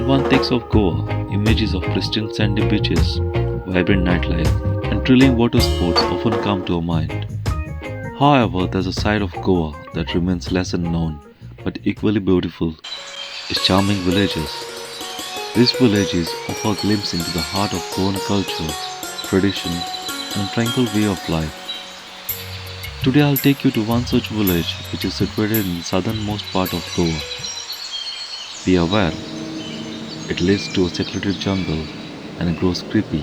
When one thinks of Goa, images of pristine sandy beaches, vibrant nightlife, and thrilling water sports often come to our mind. However, there's a side of Goa that remains lesser known but equally beautiful: its charming villages. These villages offer a glimpse into the heart of Goan culture, tradition, and tranquil way of life. Today I'll take you to one such village which is situated in the southernmost part of Goa. Be aware, it leads to a secluded jungle and it grows creepy.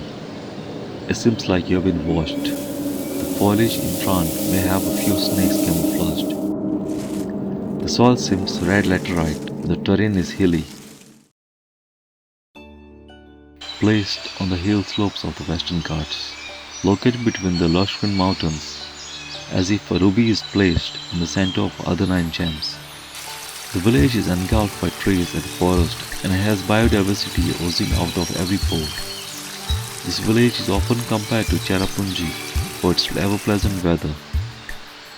It seems like you have been watched. The foliage in front may have a few snakes camouflaged. The soil seems red laterite and the terrain is hilly, placed on the hill slopes of the Western Ghats, located between the lush green mountains, as if a ruby is placed in the center of other nine gems. The village is engulfed by trees and forest and has biodiversity oozing out of every pore. This village is often compared to Cherrapunji for its ever-pleasant weather,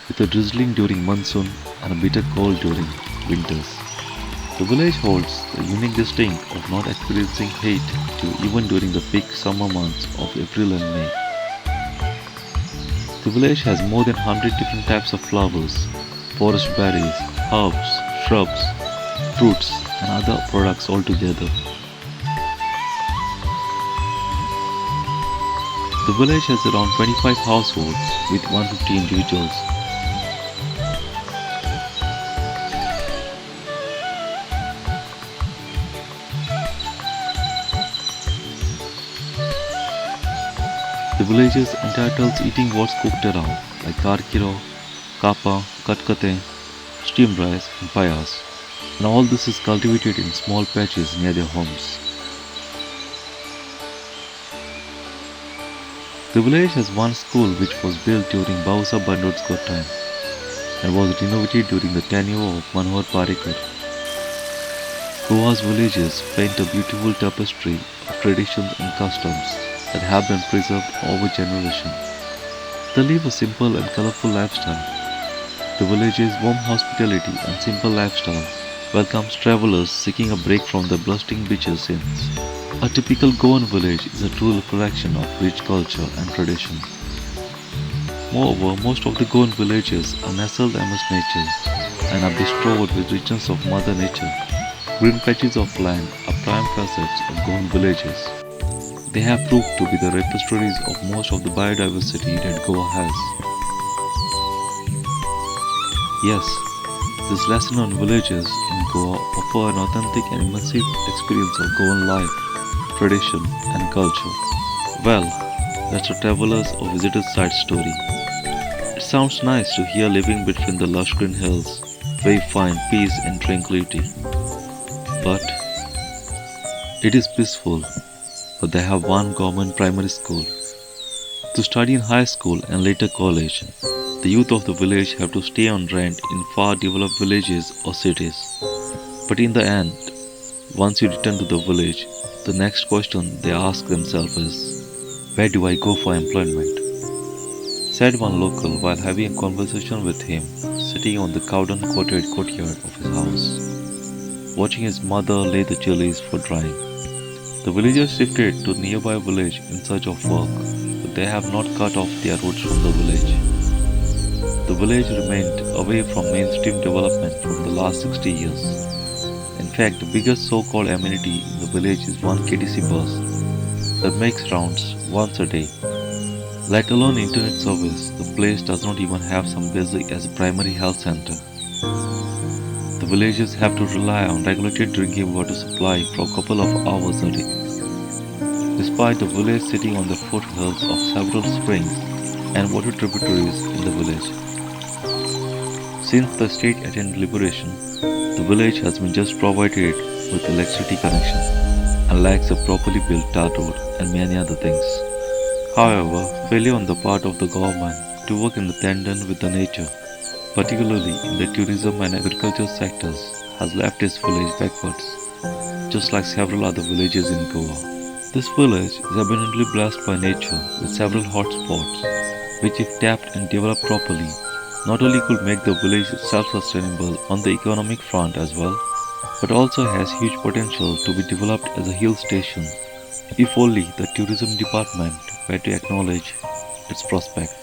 with a drizzling during monsoon and a bitter cold during winters. The village holds the unique distinct of not experiencing heat even during the peak summer months of April and May. The village has more than 100 different types of flowers, forest berries, herbs, shrubs, fruits, and other products altogether. The village has around 25 households with 150 individuals. The villagers entitles eating what's cooked around, like karkiro, kapa, katkate, steamed rice, and payas, and all this is cultivated in small patches near their homes. The village has one school which was built during Bausa Bandodkar time and was renovated during the tenure of Manohar Parikar. Goa's villages paint a beautiful tapestry of traditions and customs that have been preserved over generations. They live a simple and colorful lifestyle. The village's warm hospitality and simple lifestyle welcomes travelers seeking a break from the bustling beaches scenes. A typical Goan village is a true collection of rich culture and tradition. Moreover, most of the Goan villages are nestled amidst nature and are bestowed with richness of Mother Nature. Green patches of land are prime facets of Goan villages. They have proved to be the repositories of most of the biodiversity that Goa has. Yes, this lesson on villages in Goa offer an authentic and immersive experience of Goan life, tradition, and culture. Well, that's a traveler's or visitor's side story. It sounds nice to hear living between the lush green hills, where you find peace and tranquility. But it is peaceful, but they have one government primary school. To study in high school and later college, the youth of the village have to stay on rent in far developed villages or cities. But in the end, once you return to the village, the next question they ask themselves is, where do I go for employment? Said one local while having a conversation with him, sitting on the cowden coated courtyard of his house, watching his mother lay the chilies for drying. The villagers shifted to a nearby village in search of work, but they have not cut off their roots from the village. The village remained away from mainstream development for the last 60 years. In fact, the biggest so-called amenity in the village is one KTC bus that makes rounds once a day. Let alone internet service, the place does not even have some basic as a primary health center. The villagers have to rely on regulated drinking water supply for a couple of hours a day. Despite the village sitting on the foothills of several springs and water tributaries in the village. Since the state attained liberation, the village has been just provided with electricity connection and lacks a properly built tar road and many other things. However, failure on the part of the government to work in the tandem with the nature, particularly in the tourism and agriculture sectors, has left this village backwards, just like several other villages in Goa. This village is abundantly blessed by nature with several hot spots, which if tapped and developed properly, not only could make the village self-sustainable on the economic front as well, but also has huge potential to be developed as a hill station if only the tourism department were to acknowledge its prospect.